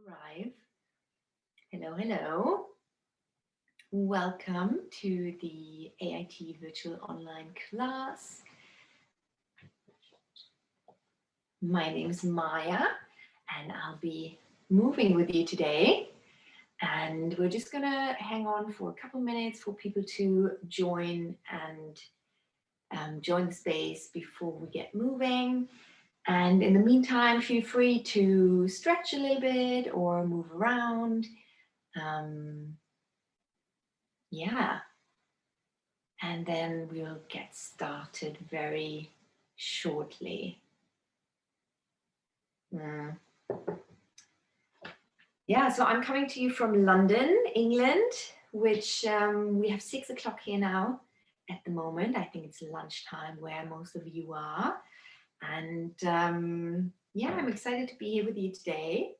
arrive. Hello, hello. Welcome to the AIT virtual online class. My name is Maya and I'll be moving with you today. And we're just gonna hang on for a couple minutes for people to join and join the space before we get moving. And in the meantime, feel free to stretch a little bit or move around. Yeah, and then we'll get started very shortly. Yeah, so I'm coming to you from London, England, which we have 6 o'clock here now at the moment. I think it's lunchtime where most of you are. And yeah, I'm excited to be here with you today.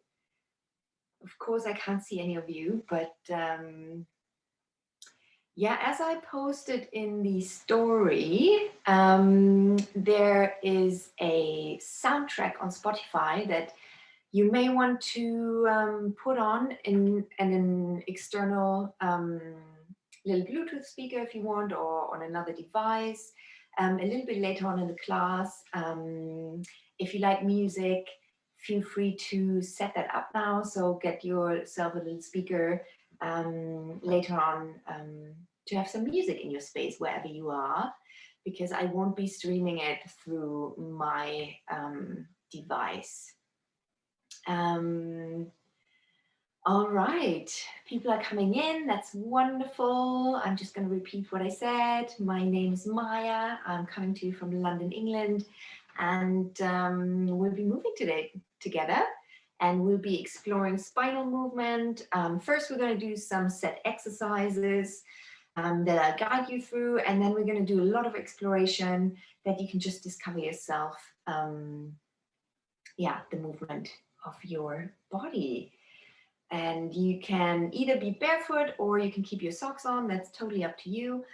Of course, I can't see any of you, but yeah, as I posted in the story, there is a soundtrack on Spotify that you may want to put on in an external little Bluetooth speaker if you want, or on another device. A little bit later on in the class, if you like music, feel free to set that up now. So get yourself a little speaker later on to have some music in your space wherever you are, because I won't be streaming it through my device. All right, people are coming in. That's wonderful. I'm just going to repeat what I said. My name is Maya. I'm coming to you from London, England, and we'll be moving today together. And we'll be exploring spinal movement. First, we're going to do some set exercises that I'll guide you through. And then we're going to do a lot of exploration that you can just discover yourself. Yeah, the movement of your body. And you can either be barefoot or you can keep your socks on. That's totally up to you.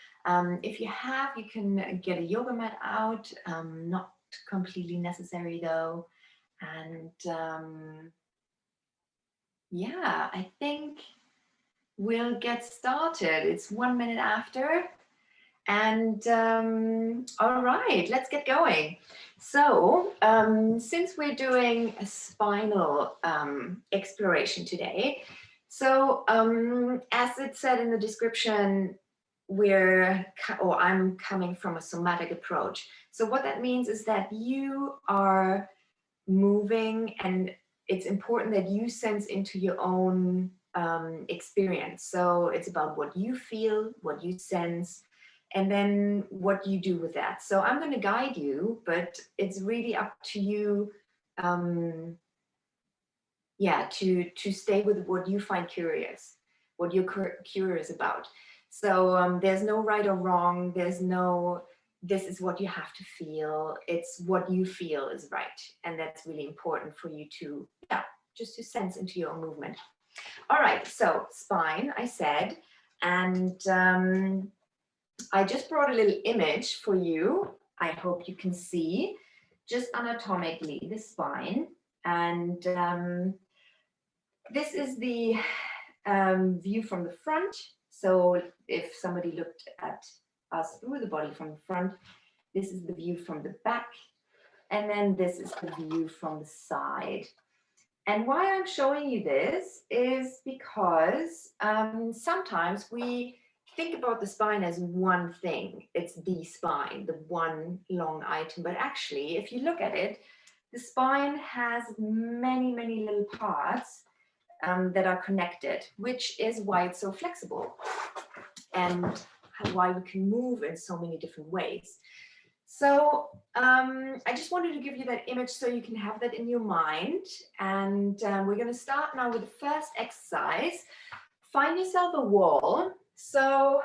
If you have, you can get a yoga mat out. Not completely necessary though. And yeah, I think we'll get started. It's 1 minute after. And all right, let's get going. So since we're doing a spinal exploration today, so as it said in the description, I'm coming from a somatic approach. So what that means is that you are moving, and it's important that you sense into your own experience. So it's about what you feel, what you sense, and then what you do with that. So I'm going to guide you, but it's really up to you, yeah, to stay with what you find curious, what you're curious about. So there's no right or wrong. There's no, this is what you have to feel. It's what you feel is right. And that's really important for you to, yeah, just to sense into your own movement. All right, so spine, I said, and I just brought a little image for you. I hope you can see just anatomically the spine. And this is the view from the front. So if somebody looked at us through the body from the front, this is the view from the back. And then this is the view from the side. And why I'm showing you this is because sometimes we think about the spine as one thing. It's the spine, the one long item. But actually, if you look at it, the spine has many, many little parts that are connected, which is why it's so flexible and why we can move in so many different ways. So I just wanted to give you that image so you can have that in your mind. And we're going to start now with the first exercise. Find yourself a wall so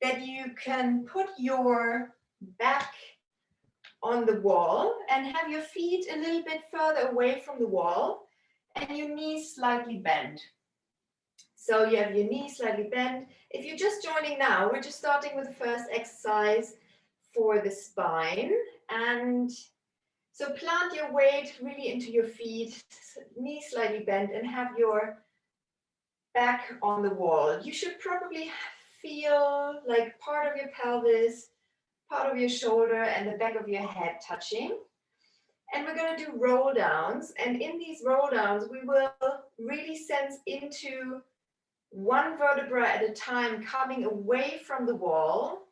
that you can put your back on the wall and have your feet a little bit further away from the wall and your knees slightly bent. So you have your knees slightly bent. If you're just joining now, we're just starting with the first exercise for the spine. And So plant your weight really into your feet, knees slightly bent, and have your back on the wall. You should probably feel like part of your pelvis, part of your shoulder, and the back of your head touching. And we're going to do roll downs. And in these roll downs, we will really sense into one vertebra at a time, coming away from the wall,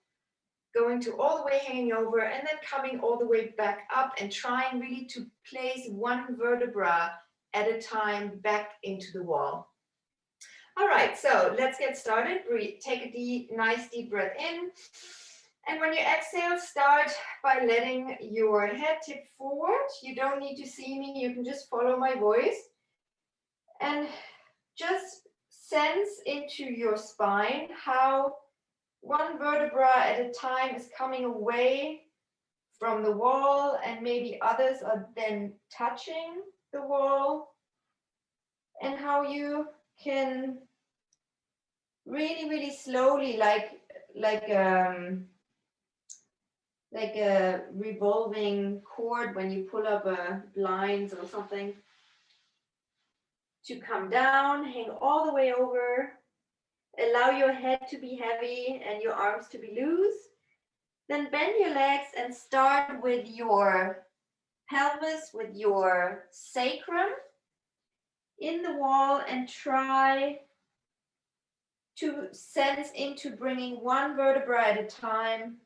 going to all the way hanging over, and then coming all the way back up, and trying really to place one vertebra at a time back into the wall. All right, so let's get started. Take a nice deep breath in. And when you exhale, start by letting your head tip forward. You don't need to see me, you can just follow my voice. And just sense into your spine how one vertebra at a time is coming away from the wall, and maybe others are then touching the wall, and how you can really, really slowly, like a revolving cord when you pull up a blinds or something, to come down, hang all the way over, allow your head to be heavy and your arms to be loose. Then bend your legs and start with your pelvis, with your sacrum in the wall, and try to sense into bringing one vertebra at a time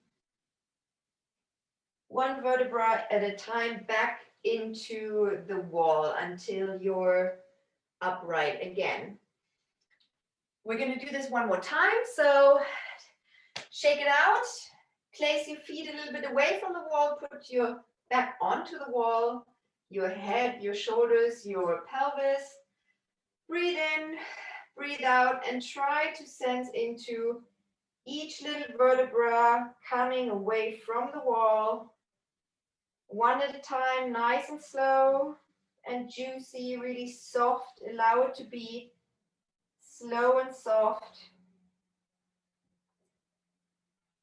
back into the wall until you're upright again. We're going to do this one more time. So shake it out, place your feet a little bit away from the wall, put your back onto the wall, your head, your shoulders, your pelvis. Breathe in, breathe out, and try to sense into each little vertebra coming away from the wall, one at a time, nice and slow and juicy, really soft. Allow it to be slow and soft.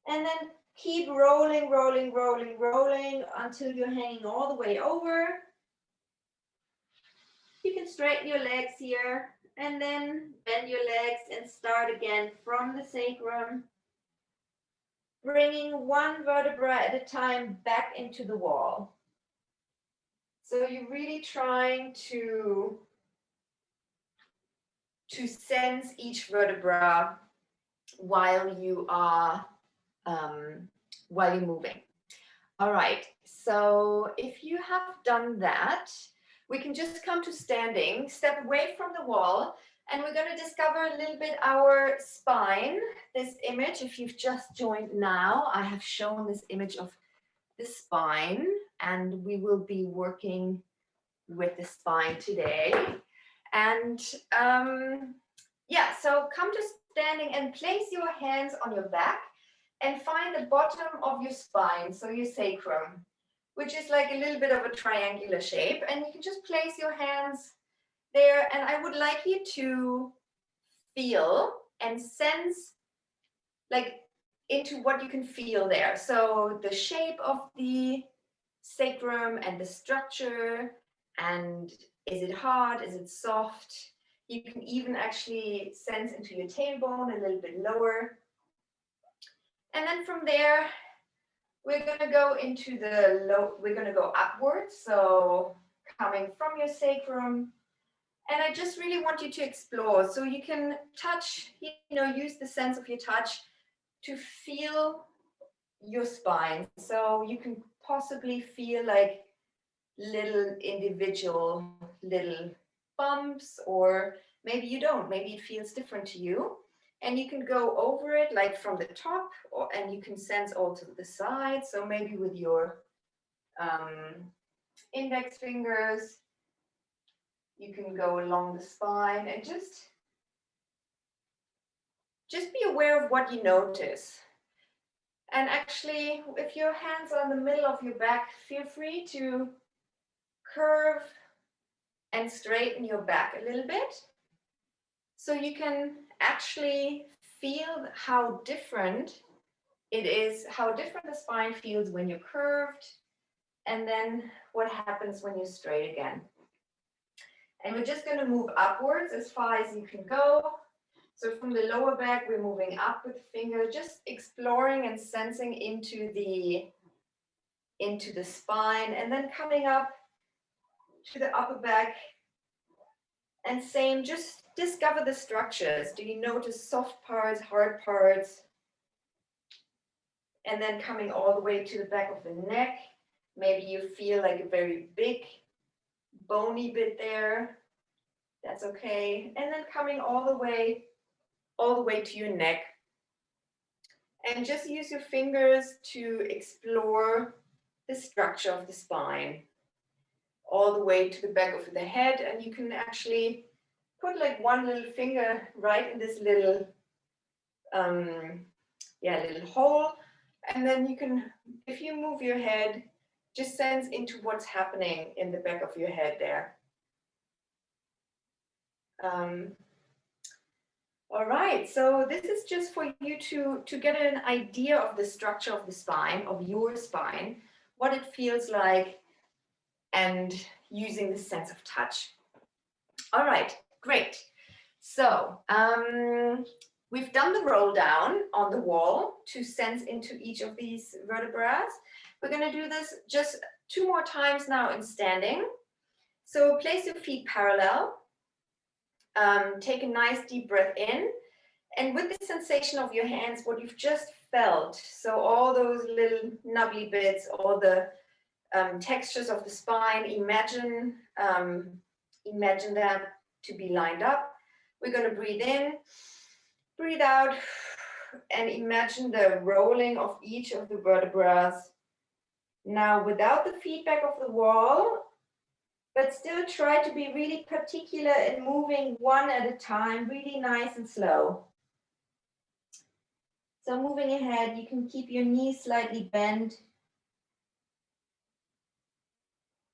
And then keep rolling, rolling, rolling, rolling until you're hanging all the way over. You can straighten your legs here and then bend your legs and start again from the sacrum, bringing one vertebra at a time back into the wall. So you're really trying to sense each vertebra while you are while you're moving. All right, so if you have done that, we can just come to standing, step away from the wall, and we're going to discover a little bit our spine. This image, if you've just joined now, I have shown this image of the spine, and we will be working with the spine today. And yeah, so come to standing and place your hands on your back and find the bottom of your spine, so your sacrum, which is like a little bit of a triangular shape. And you can just place your hands there, and I would like you to feel and sense like into what you can feel there. So the shape of the sacrum and the structure, and is it hard, is it soft? You can even actually sense into your tailbone a little bit lower. And then from there, we're going to go into the we're going to go upwards. So coming from your sacrum. And I just really want you to explore. So you can touch, use the sense of your touch to feel your spine. So you can possibly feel like little individual little bumps, or maybe you don't, maybe it feels different to you. And you can go over it like from the top, and you can sense all to the side. So maybe with your index fingers, you can go along the spine and just be aware of what you notice. And actually, if your hands are in the middle of your back, feel free to curve and straighten your back a little bit, so you can actually feel how different it is, how different the spine feels when you're curved And then what happens when you're straight again. And we're just going to move upwards as far as you can go. So from the lower back, we're moving up with the finger, just exploring and sensing into the spine, and then coming up to the upper back. And same, just discover the structures. Do you notice soft parts, hard parts? And then coming all the way to the back of the neck. Maybe you feel like a very big bony bit there. That's okay. And then coming all the way to your neck. And just use your fingers to explore the structure of the spine. All the way to the back of the head. And you can actually put like one little finger right in this little, little hole. And then you can, if you move your head, just sense into what's happening in the back of your head there. All right, so this is just for you to get an idea of the structure of the spine, of your spine, what it feels like, and using the sense of touch. All right, great. So we've done the roll down on the wall to sense into each of these vertebrae. We're going to do this just 2 more times now in standing. So place your feet parallel. Take a nice deep breath in, and with the sensation of your hands, what you've just felt, so all those little nubbly bits, all the textures of the spine, imagine that to be lined up. We're going to breathe in, breathe out, and imagine the rolling of each of the vertebrae. Now, without the feedback of the wall, but still try to be really particular in moving one at a time, really nice and slow. So moving ahead, you can keep your knees slightly bent,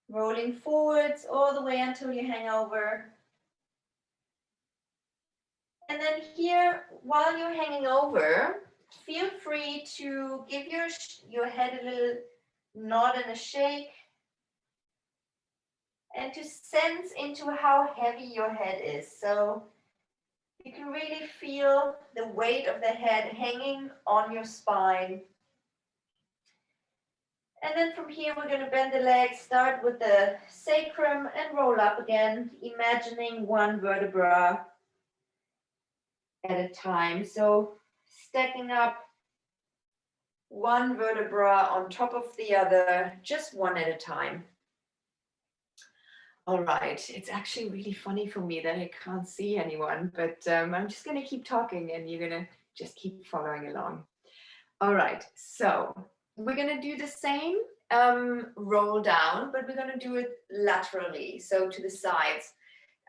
rolling forwards all the way until you hang over. And then here, while you're hanging over, feel free to give your head a little nod and a shake, and to sense into how heavy your head is. So you can really feel the weight of the head hanging on your spine. And then from here, we're going to bend the legs, start with the sacrum and roll up again, imagining one vertebra at a time. So stacking up one vertebra on top of the other, just one at a time. All right, it's actually really funny for me that I can't see anyone, but I'm just going to keep talking and you're going to just keep following along. All right, so we're going to do the same roll down, but we're going to do it laterally, so to the sides.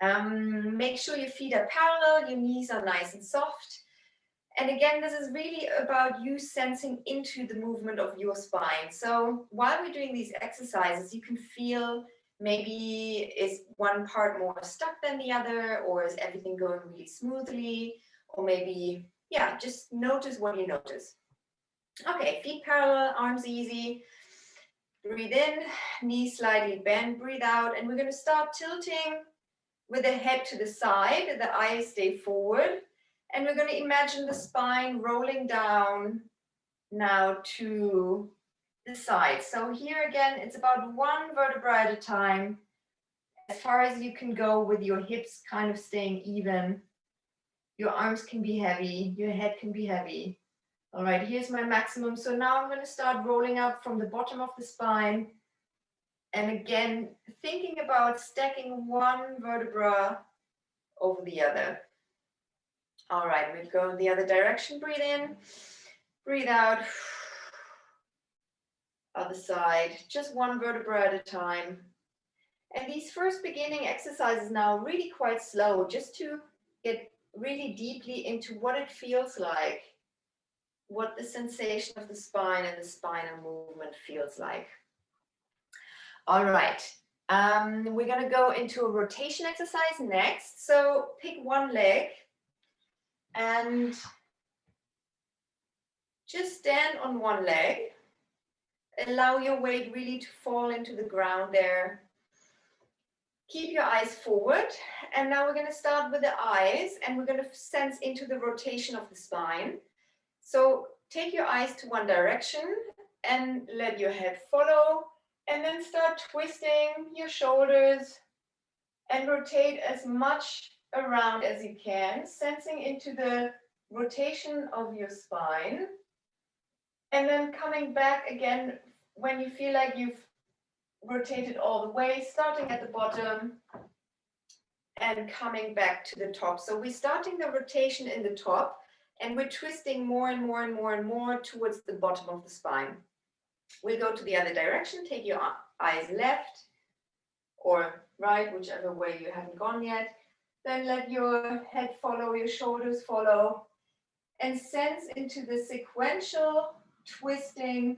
Make sure your feet are parallel, your knees are nice and soft. And again, this is really about you sensing into the movement of your spine. So while we're doing these exercises, you can feel maybe is one part more stuck than the other, or is everything going really smoothly, or maybe, yeah, just notice what you notice. Okay, feet parallel, arms easy. Breathe in, knees slightly bent, breathe out, and we're going to start tilting with the head to the side, the eyes stay forward, and we're going to imagine the spine rolling down now to the side. So here again, it's about one vertebra at a time, as far as you can go with your hips kind of staying even. Your arms can be heavy, your head can be heavy. All right, here's my maximum. So now I'm going to start rolling up from the bottom of the spine. And again, thinking about stacking one vertebra over the other. All right, we'll go in the other direction. Breathe in, breathe out. Other side, just one vertebra at a time. And these first beginning exercises now really quite slow, just to get really deeply into what it feels like, what the sensation of the spine and the spinal movement feels like. All right, we're going to go into a rotation exercise next. So pick one leg and just stand on one leg. Allow your weight really to fall into the ground there. Keep your eyes forward. And now we're going to start with the eyes and we're going to sense into the rotation of the spine. So take your eyes to one direction and let your head follow. And then start twisting your shoulders and rotate as much around as you can, sensing into the rotation of your spine. And then coming back again when you feel like you've rotated all the way, starting at the bottom and coming back to the top. So we're starting the rotation in the top and we're twisting more and more and more and more towards the bottom of the spine. We'll go to the other direction. Take your eyes left or right, whichever way you haven't gone yet. Then let your head follow, your shoulders follow, and sense into the sequential twisting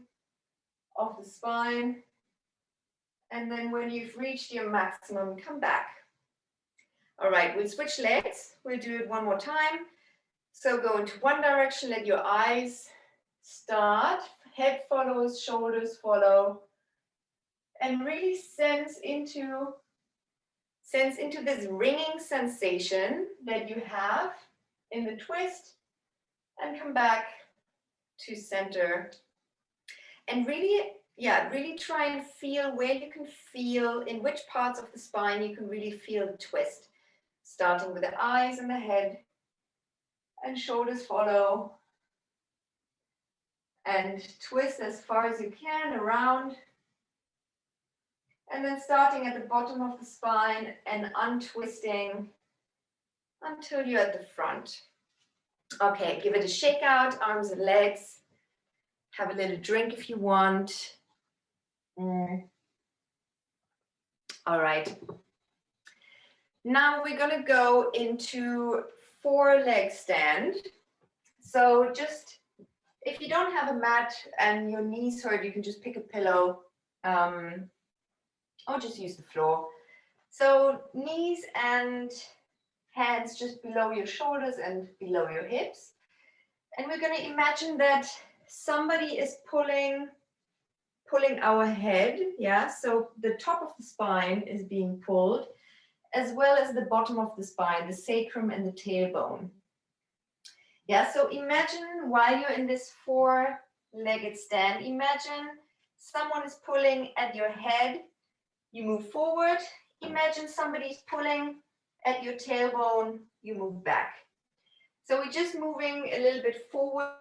of the spine. And then when you've reached your maximum, come back. All right, we'll switch legs. We'll do it one more time. So go into one direction, let your eyes start. Head follows, shoulders follow. And really sense into this ringing sensation that you have in the twist. And come back to center. And really try and feel where you can feel, in which parts of the spine you can really feel the twist. Starting with the eyes and the head, and shoulders follow. And twist as far as you can around. And then starting at the bottom of the spine and untwisting until you're at the front. Okay, give it a shake out, arms and legs. Have a little drink if you want. All right. Now we're going to go into 4-leg stand. So just, if you don't have a mat and your knees hurt, you can just pick a pillow or just use the floor. So knees and hands just below your shoulders and below your hips. And we're going to imagine that somebody is pulling our head, yeah? So the top of the spine is being pulled, as well as the bottom of the spine, the sacrum and the tailbone. Yeah, so imagine while you're in this 4-legged stand, imagine someone is pulling at your head, you move forward. Imagine somebody's pulling at your tailbone, you move back. So we're just moving a little bit forward.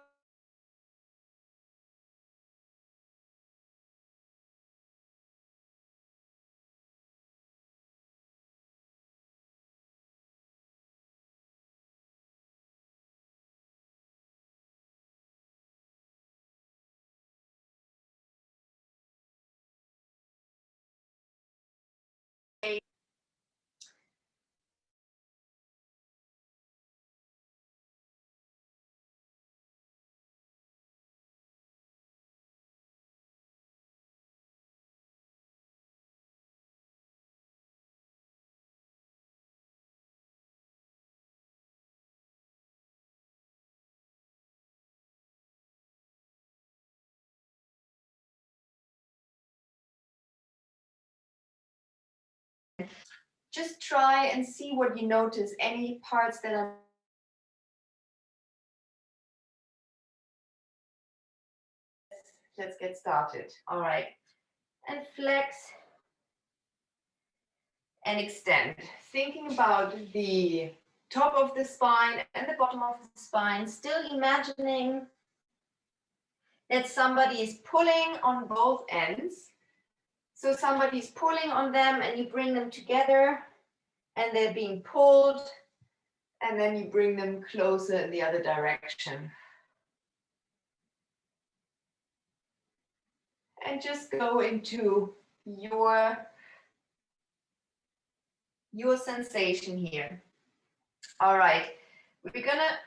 Just try and see what you notice, any parts that are. Let's get started. All right. And flex and extend. Thinking about the top of the spine and the bottom of the spine, still imagining that somebody is pulling on both ends. So somebody's pulling on them and you bring them together and they're being pulled and then you bring them closer in the other direction. And just go into your sensation here. All right, we're gonna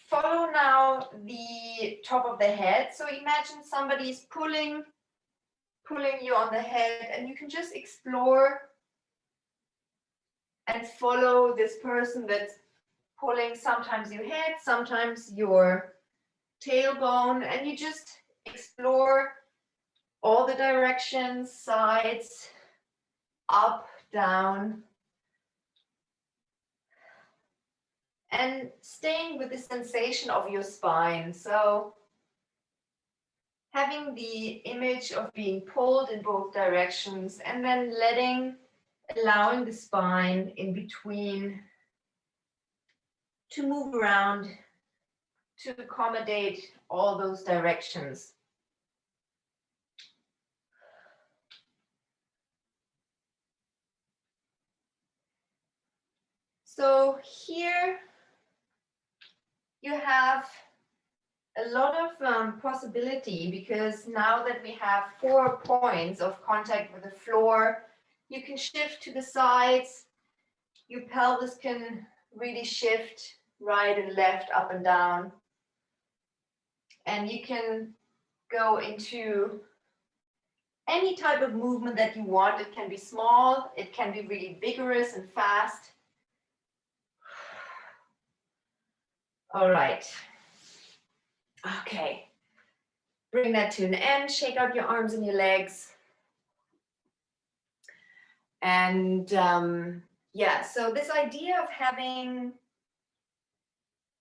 follow now the top of the head. So imagine somebody's pulling you on the head and you can just explore and follow this person that's pulling sometimes your head, sometimes your tailbone, and you just explore all the directions, sides, up, down. And staying with the sensation of your spine. So having the image of being pulled in both directions and then allowing the spine in between to move around to accommodate all those directions. So here you have a lot of possibility, because now that we have 4 points of contact with the floor, you can shift to the sides. Your pelvis can really shift right and left, up and down. And you can go into any type of movement that you want. It can be small, it can be really vigorous and fast. All right. Okay. Bring that to an end, shake out your arms and your legs. And yeah, so this idea of having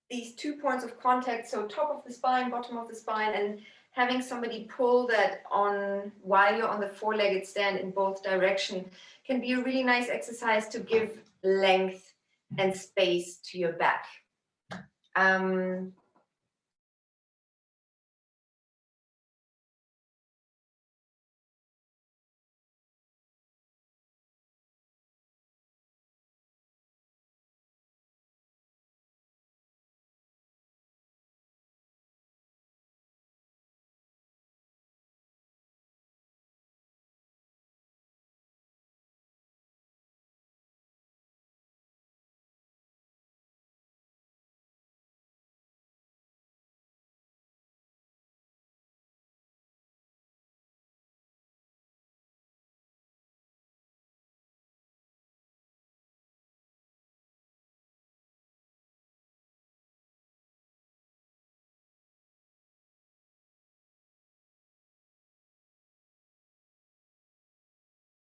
these 2 points of contact, so top of the spine, bottom of the spine, and having somebody pull that on while you're on the 4-legged stand in both directions can be a really nice exercise to give length and space to your back.